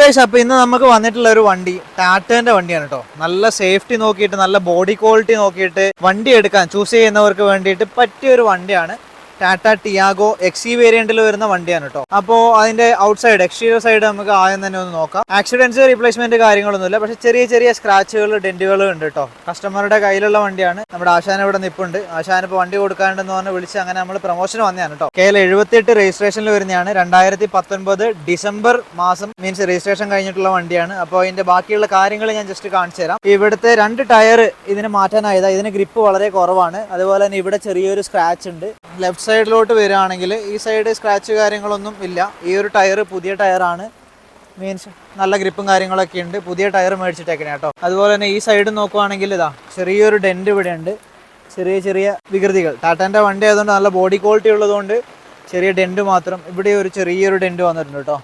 Guys, അപ്പോൾ ഇന്ന് നമുക്ക് വന്നിട്ടുള്ള ഒരു വണ്ടി ടാറ്റേന്റെ വണ്ടിയാണ് കേട്ടോ. നല്ല സേഫ്റ്റി നോക്കിയിട്ട്, നല്ല ബോഡി ക്വാളിറ്റി നോക്കിയിട്ട് വണ്ടി എടുക്കാൻ ചൂസ് ചെയ്യുന്നവർക്ക് വേണ്ടിയിട്ട് പറ്റിയ ഒരു വണ്ടിയാണ് ടാറ്റ ടിയാഗോ എക്സി വേരിയന്റിൽ വരുന്ന വണ്ടിയാണ് കേട്ടോ. അപ്പോൾ അതിന്റെ ഔട്ട് സൈഡ്, എക്സ്റ്റീരിയർ സൈഡ് നമുക്ക് ആദ്യം തന്നെ ഒന്ന് നോക്കാം. ആക്സിഡൻസ്, റീപ്ലേസ്മെന്റ് കാര്യങ്ങളൊന്നുമില്ല, പക്ഷെ ചെറിയ ചെറിയ സ്ക്രാച്ചുകൾ, ഡെന്റുകൾ ഉണ്ട് കേട്ടോ. കസ്റ്റമറുടെ കയ്യിലുള്ള വണ്ടിയാണ്. നമ്മുടെ ആശാൻ ഇവിടെ നിപ്പുണ്ട്. ആശാൻ ഇപ്പോൾ വണ്ടി കൊടുക്കാണ്ടെന്ന് പറഞ്ഞ് വിളിച്ച് അങ്ങനെ നമ്മൾ പ്രൊമോഷൻ വന്നതാണ് കേട്ടോ. KL 78 രജിസ്ട്രേഷനിൽ വരുന്നതാണ്. 2019 ഡിസംബർ മാസം മീൻസ് രജിസ്ട്രേഷൻ കഴിഞ്ഞിട്ടുള്ള വണ്ടിയാണ്. അപ്പോൾ അതിന്റെ ബാക്കിയുള്ള കാര്യങ്ങൾ ഞാൻ ജസ്റ്റ് കാണിച്ചു തരാം. ഇവിടുത്തെ 2 ടയർ ഇതിന് മാറ്റാനായതാ. ഇതിന് ഗ്രിപ്പ് വളരെ കുറവാണ്. അതുപോലെ തന്നെ ഇവിടെ ചെറിയൊരു സ്ക്രാച്ച് ഉണ്ട്. ലെഫ്റ്റ് സൈഡിലോട്ട് വരികയാണെങ്കിൽ ഈ സൈഡ് സ്ക്രാച്ച് കാര്യങ്ങളൊന്നും ഇല്ല. ഈ ഒരു ടയർ പുതിയ ടയറാണ്, മീൻസ് നല്ല ഗ്രിപ്പും കാര്യങ്ങളൊക്കെ ഉണ്ട്. പുതിയ ടയർ മേടിച്ചിട്ടേക്കണേ കേട്ടോ. അതുപോലെ തന്നെ ഈ സൈഡ് നോക്കുവാണെങ്കിൽ ഇതാ ചെറിയൊരു ഡെന്റ് ഇവിടെ ഉണ്ട്. ചെറിയ ചെറിയ വികൃതികൾ. ടാറ്റാൻ്റെ വണ്ടി ആയതുകൊണ്ട് നല്ല ബോഡി ക്വാളിറ്റി ഉള്ളതുകൊണ്ട് ചെറിയ ഡെന്റ് മാത്രം. ഇവിടെ ഒരു ചെറിയൊരു ഡെന്റ് വന്നിട്ടുണ്ട് കേട്ടോ,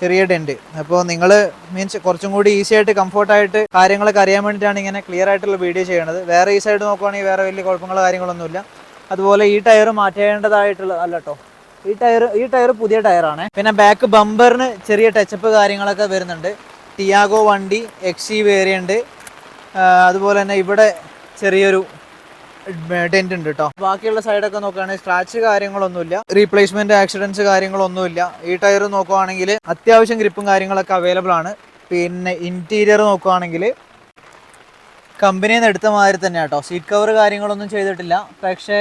ചെറിയ ഡെന്റ്. അപ്പോൾ നിങ്ങൾ മീൻസ് കുറച്ചും കൂടി ഈസി ആയിട്ട് കംഫർട്ടായിട്ട് കാര്യങ്ങളൊക്കെ അറിയാൻ വേണ്ടിയിട്ടാണ് ഇങ്ങനെ ക്ലിയർ ആയിട്ടുള്ള വീഡിയോ ചെയ്യണത്. വേറെ ഈ സൈഡ് നോക്കുവാണെങ്കിൽ വേറെ വലിയ കുഴപ്പങ്ങളോ കാര്യങ്ങളൊന്നുമില്ല. അതുപോലെ ഈ ടയർ മാറ്റേണ്ടതായിട്ടുള്ള അല്ല കേട്ടോ. ഈ ടയർ പുതിയ ടയറാണ്. പിന്നെ ബാക്ക് ബമ്പറിന് ചെറിയ ടച്ചപ്പ് കാര്യങ്ങളൊക്കെ വരുന്നുണ്ട്. ടിയാഗോ വണ്ടി എക്സി വേരിയന്റ്. അതുപോലെ തന്നെ ഇവിടെ ചെറിയൊരു ഡെന്റ് ഉണ്ട് കേട്ടോ. ബാക്കിയുള്ള സൈഡൊക്കെ നോക്കുകയാണെങ്കിൽ സ്ക്രാച്ച് കാര്യങ്ങളൊന്നുമില്ല, റീപ്ലേസ്മെന്റ് ആക്സിഡൻസ് കാര്യങ്ങളൊന്നുമില്ല. ഈ ടയർ നോക്കുവാണെങ്കിൽ അത്യാവശ്യം ഗ്രിപ്പും കാര്യങ്ങളൊക്കെ അവൈലബിൾ ആണ്. പിന്നെ ഇന്റീരിയർ നോക്കുവാണെങ്കിൽ കമ്പനിയിൽ നിന്ന് എടുത്ത മാതിരി തന്നെ കേട്ടോ. സീറ്റ് കവർ കാര്യങ്ങളൊന്നും ചെയ്തിട്ടില്ല, പക്ഷേ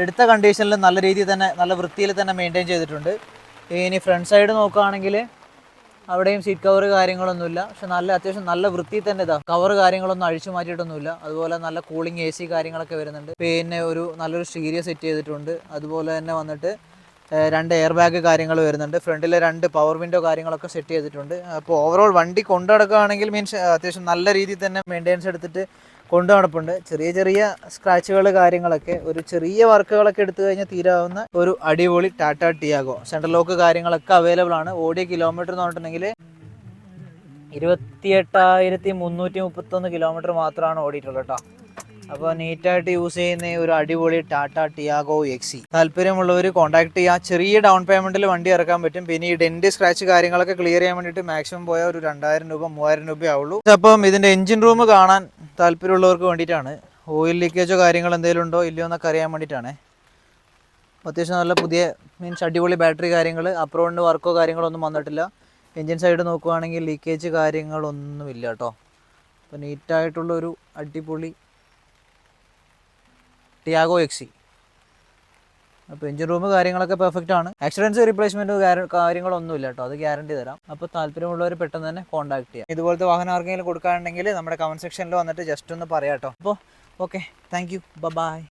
എടുത്ത കണ്ടീഷനിൽ നല്ല രീതിയിൽ തന്നെ, നല്ല വൃത്തിയിൽ തന്നെ മെയിൻറ്റെയിൻ ചെയ്തിട്ടുണ്ട്. ഇനി ഫ്രണ്ട് സൈഡ് നോക്കുകയാണെങ്കിൽ അവിടെയും സീറ്റ് കവർ കാര്യങ്ങളൊന്നുമില്ല, പക്ഷെ നല്ല അത്യാവശ്യം നല്ല വൃത്തിയിൽ തന്നെ ഇതാ കവർ കാര്യങ്ങളൊന്നും അഴിച്ചു മാറ്റിയിട്ടൊന്നുമില്ല. അതുപോലെ നല്ല കൂളിംഗ് AC കാര്യങ്ങളൊക്കെ വരുന്നുണ്ട്. പിന്നെ നല്ലൊരു സ്റ്റീരിയോ സെറ്റ് ചെയ്തിട്ടുണ്ട്. അതുപോലെ തന്നെ വന്നിട്ട് 2 എയർ ബാഗ് കാര്യങ്ങൾ വരുന്നുണ്ട്. ഫ്രണ്ടിലെ 2 പവർ വിൻഡോ കാര്യങ്ങളൊക്കെ സെറ്റ് ചെയ്തിട്ടുണ്ട്. അപ്പോൾ ഓവറോൾ വണ്ടി കൊണ്ടു നടക്കുകയാണെങ്കിൽ മീൻസ് അത്യാവശ്യം നല്ല രീതിയിൽ തന്നെ മെയിൻ്റെനൻസ് എടുത്തിട്ട് കൊണ്ടു നടപ്പുണ്ട്. ചെറിയ ചെറിയ സ്ക്രാച്ചുകൾ കാര്യങ്ങളൊക്കെ, ഒരു ചെറിയ വർക്കുകളൊക്കെ എടുത്തു കഴിഞ്ഞാൽ തീരാവുന്ന ഒരു അടിപൊളി ടാറ്റ ടിയാഗോ. സെൻട്രൽ ലോക്ക് കാര്യങ്ങളൊക്കെ അവൈലബിൾ ആണ്. ഓടിയ കിലോമീറ്റർ എന്ന് പറഞ്ഞിട്ടുണ്ടെങ്കിൽ 28,331 കിലോമീറ്റർ മാത്രമാണ് ഓടിയിട്ടുള്ളത് കേട്ടോ. അപ്പോൾ നീറ്റായിട്ട് യൂസ് ചെയ്യുന്ന ഒരു അടിപൊളി ടാറ്റ ടിയാഗോ എക്സി. താല്പര്യമുള്ളവർ കോൺടാക്ട് ചെയ്യുക. ചെറിയ ഡൗൺ പേയ്മെൻറ്റിൽ വണ്ടി ഇറക്കാൻ പറ്റും. പിന്നെ ഈ ഡെന്റ് സ്ക്രാച്ച് കാര്യങ്ങളൊക്കെ ക്ലിയർ ചെയ്യാൻ വേണ്ടിയിട്ട് മാക്സിമം പോയാൽ ഒരു 2000 രൂപ 3000 രൂപ ആവുള്ളൂ. അപ്പം ഇതിൻ്റെ എഞ്ചിൻ റൂം കാണാൻ താല്പര്യമുള്ളവർക്ക് വേണ്ടിയിട്ടാണ്. ഓയിൽ ലീക്കേജോ കാര്യങ്ങൾ എന്തെങ്കിലും ഉണ്ടോ ഇല്ലയോ എന്നൊക്കെ അറിയാൻ വേണ്ടിയിട്ടാണ്. അത്യാവശ്യം നല്ല പുതിയ മീൻസ് അടിപൊളി ബാറ്ററി കാര്യങ്ങൾ, അപ്രോണിന് വർക്കോ കാര്യങ്ങളോ ഒന്നും വന്നിട്ടില്ല. എഞ്ചിൻ സൈഡ് നോക്കുവാണെങ്കിൽ ലീക്കേജ് കാര്യങ്ങളൊന്നുമില്ല കേട്ടോ. അപ്പോൾ നീറ്റായിട്ടുള്ളൊരു അടിപൊളി ടിയാഗോ എക്സി. അപ്പോൾ എഞ്ചിൻ റൂം കാര്യങ്ങളൊക്കെ പെർഫെക്റ്റ് ആണ്. ആക്സിഡൻസ്, റീപ്ലേസ്മെൻറ്റ് കാര്യങ്ങളൊന്നുമില്ല കേട്ടോ, അത് ഗ്യാരണ്ടി തരാം. അപ്പോൾ താല്പര്യമുള്ളവർ പെട്ടെന്ന് തന്നെ കോൺടാക്ട് ചെയ്യാം. ഇതുപോലത്തെ വാഹനം ആർക്കെങ്കിലും കൊടുക്കുകയാണെങ്കിൽ നമ്മുടെ കമൻറ്റ് സെക്ഷനിൽ വന്നിട്ട് ജസ്റ്റ് ഒന്ന് പറയാം കേട്ടോ. അപ്പോൾ ഓക്കെ, താങ്ക് യു, ബൈ.